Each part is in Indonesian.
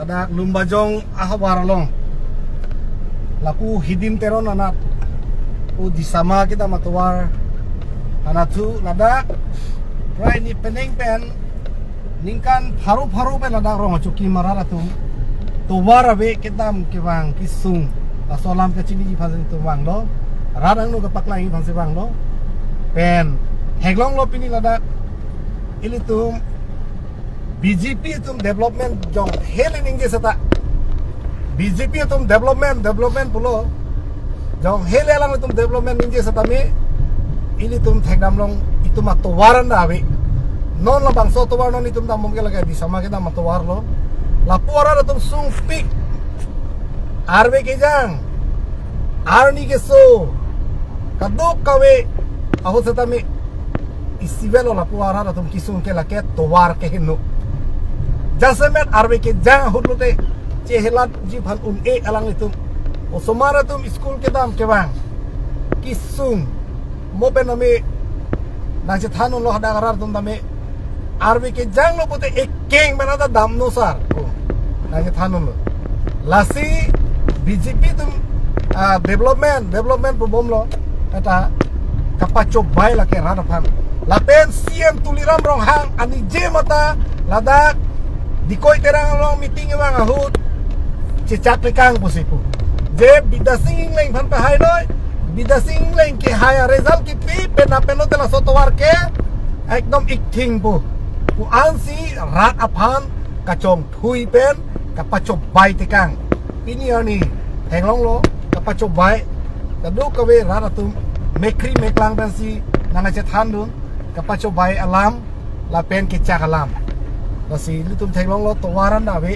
ladak lumbajong ahwaralong laku hidim teron anak di sama kita matuar anak tu ladak right ni peneng pen ningkan paru-paru pen ladak rong cuki marala tu tuwar abe kita mkibang kisung asolam ke cini pasen tu bang lo radang no kapak lagi pasen bang lo pen heglong lo pini ladak ini tu BJP itu development jong helen ingge sata BJP itu development pulo jong helelang itu development ingge sata me ini tum thegdam long itu matowaran dawe non la bangso towar non itu tam mungkin lagi di sama kita matowar lo lapuara tum sung pik arbe ke jang arni ke so kadok kawe aho sata me isivelo lapuara tum kisung ke lake towar ke henu Jasemet arbe ke jang hudlute cehelat jibhan alang itu osomara tum school ke dam ke bang kisung mope name nase thanun lo hada garar tum dame arbe ke jang lo pote ekeng benada dam no sar nase thanun lo lasi BJP tum development problem lo eta kapacho bai la ke rada phan lapen CM tuliram rong hang ani je mata ladak dikoi terang long meeting bang ahut cecak lekang posipu je bidasing leng phan pa hai noi bidasing leng ke haya result ki pi pena peno tela sotowar ke ekdom ikting pu ansi rat aphan kachong thui pen kapacho bai tekang pini ani henglong lo kapacho bai kadu kawe raratum mekri meklang pensi nana cethan dun kapacho bai alam la pen kecak alam Nasi lutum thenglong lo tawaran dawe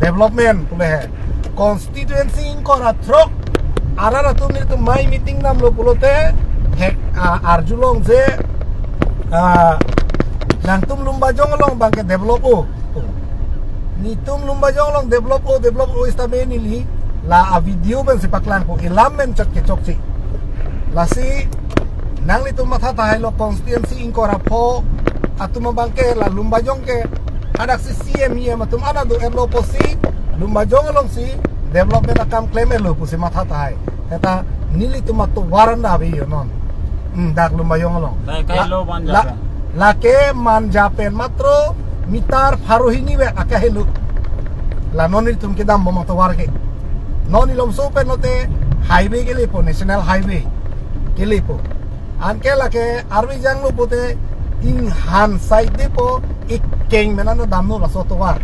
development pule hai constituency in kora throk arara tum ni tum mai meeting nam lo pulote hek arjulong je nang tum lumbajong long bangke develop ni tum lumbajong long develop istame ni li la a video ben sepaklan ko ilam men chak ke chok chi lasi nang li tum matha thai lo constituency in kora pho atuma bangke la lumbajong ke ada si CM ya matum ada do elo posi lumbajong long si development akam claim elo posi matha tai eta nili tu matu waranda bi yo non dak lumbajong long la ke man japen matro mitar farohini we akahelu la noni tum ke dam matu war ke noni lom so pe note highway ke lepo national highway ke lepo anke la ke arwi jang lo pote in han side depo ikeng menano damno la sotowar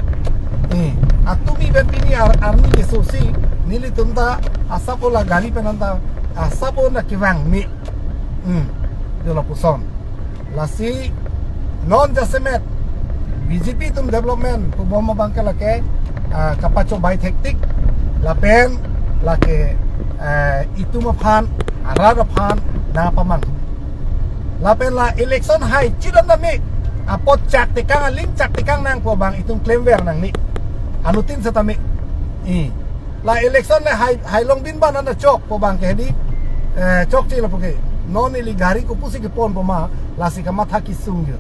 atumi ben pini arni ke sosi nili tumta asapo la gari penanta asapo na kiwang mi dilo puson lasi non jasemet BJP tum development pu bomma bangka lake kapacho bai hektik la pen lake itu maphan arara phan na pamang la pen la election hai chilam na mi apot cak tekang link cak tekang nang po bang itung claim ver nang ni anutin sa tami la election le hai long din ba na chok po bang ke di chok chi la po ke non ili gari ko pusi ke pon po ma la si ka matha ki sung ge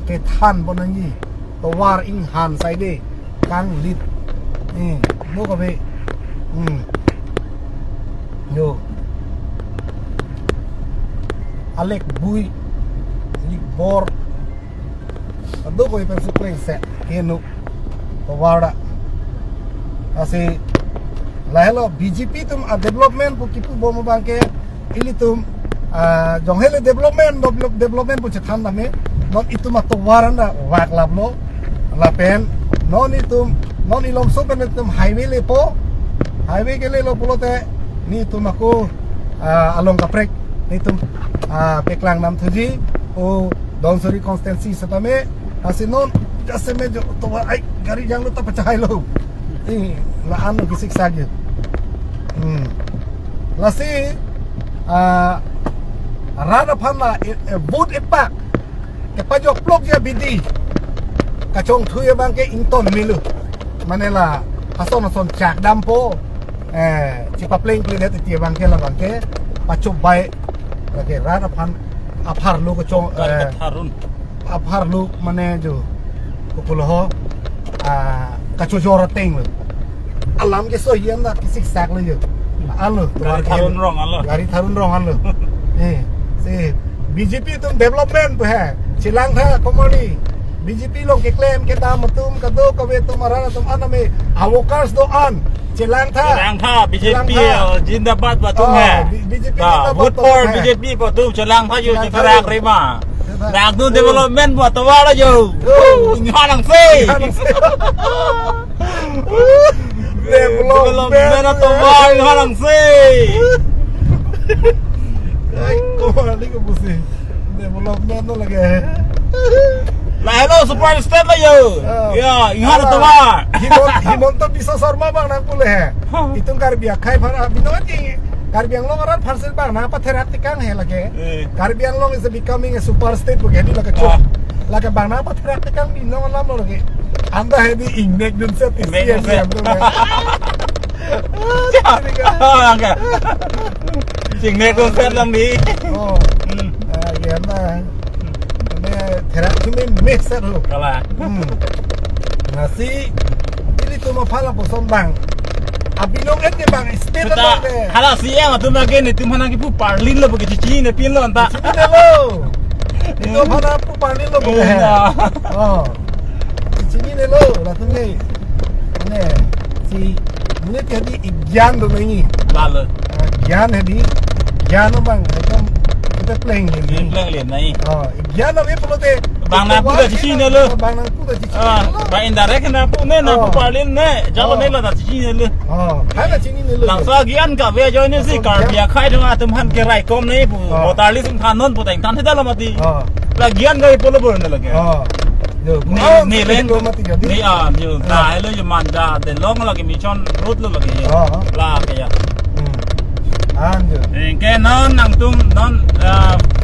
ke than bo nang yi to war in han sai de kang lit no ko be yo alek bui lik bor ado ko ipen supreme set kenu pawara asi lahelo BJP tum a development pu kipu bomo bangke ili tum jonghele development pu chethan name non itu matowaran da wak lablo lapen non itum non ilom so pen tum highway lepo highway ke le lo pulote ni tum aku along kaprek ni tum peklang nam thuji o donsori constancy satame asinon jaseme jo to ai gari jang lo ta pecah lo la anu kisik saja lasi rada phanla vote epak ke pajok plok ya bidi kacong thuya bangke inton milu manela hason cak dampo cipa pleng pleng ti bangke la bangke pacok bae lagi rada phan aphar lu kacong aphar lu mane jo kupuloh kacojora teng alam ke so hian na kisik sak le yo alo Tharun rong alo. gari tharun rong alo se BJP tum development pe hai chilang tha komoni BJP long ke claim ke dam tum ka do ka ve tum arana tum aname avokars do an chilang tha Chelang tha BJP जिंदाबाद patum hai. BJP Vote for BJP patum chelang tha yo chakarak rima. Dak tu development buat tawar aja. Ingat langsung. Development atau tawar ingat langsung. Ay, komoni ko busi development no lagi Lah hello super state lah yo. Ya, ingat tawar. Himonto bisa Sarma bang nang pule hai itung karbiak khai phara binoan ki Karbiang Long aran parcel bang na patherat tikang hai lage Karbiang Long is becoming a super state ko gedi lage chok lage bang na patherat tikang bino lam lo lage anda hai di ingnek dun se TCM Angka. Sing ne ko set lang ni. oh ya na ne therat kimi mix set ho Kalah. nasi ini tu ma phala posom bang abilong et ke bang state Kita lo ke hala siang tu lagi ni tu mana kipu parlin lo begitu cici ni pin lo anta. ini lo itu phala pu pani lo ke oh sini ne lo la tu ne ne si ini jadi igyan do nahi Lalu. ज्ञान है दी ज्ञान bang एकदम kita playing Ni ni pelang lian nai. oh ज्ञान अभी pelote Bang na puda cici ni lo. bang na puda cici Ba indirect na pu ne na pu parlin ne. Jago ne lo da cici ni lo. oh hai la chini ni lo Lang sa gian ka ve jo ni si kar bia khai thang atum han ke rai kom ni pu motarli sum than non pu tang than theda lo mati. oh La gian ga polo bor ne lage. oh yo Ni len lo mati jadi ni ni ta lo je man da de long lo ke mi chon root lo lage. La ke ya. anjo Ke non nang tum non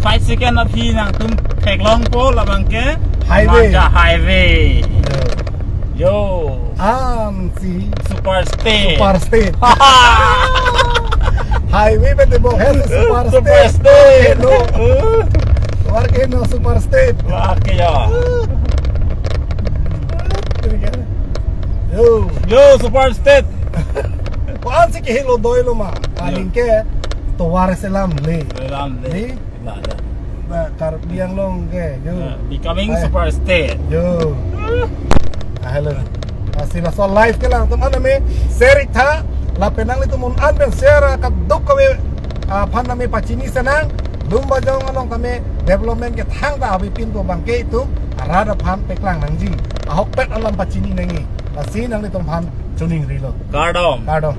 5 second of he nang tum thek long po la bang ke Highway. Manja highway. Yo si super stay. super state highway pe debo hai super Super state stay. no war ke no super state La ke ya. yo Yo super state. Kung si kihilo doy lo ma, aling ke tuwar selam le, Dalam Ni? ni. La da. na karbiang long ke, yo, Becoming Ay. super state. yo, hello, sila so live ke lang, teman nami, seri tha, la penang itu mun anben sera kat duk kami, pan nami pacini senang, lumba jong along kami development ke thang ta awi pintu bangke itu, arada pan peklang nangji, ahok pet alam pacini nangi, asin nang itu pan tuning rilo, Gardom. kado.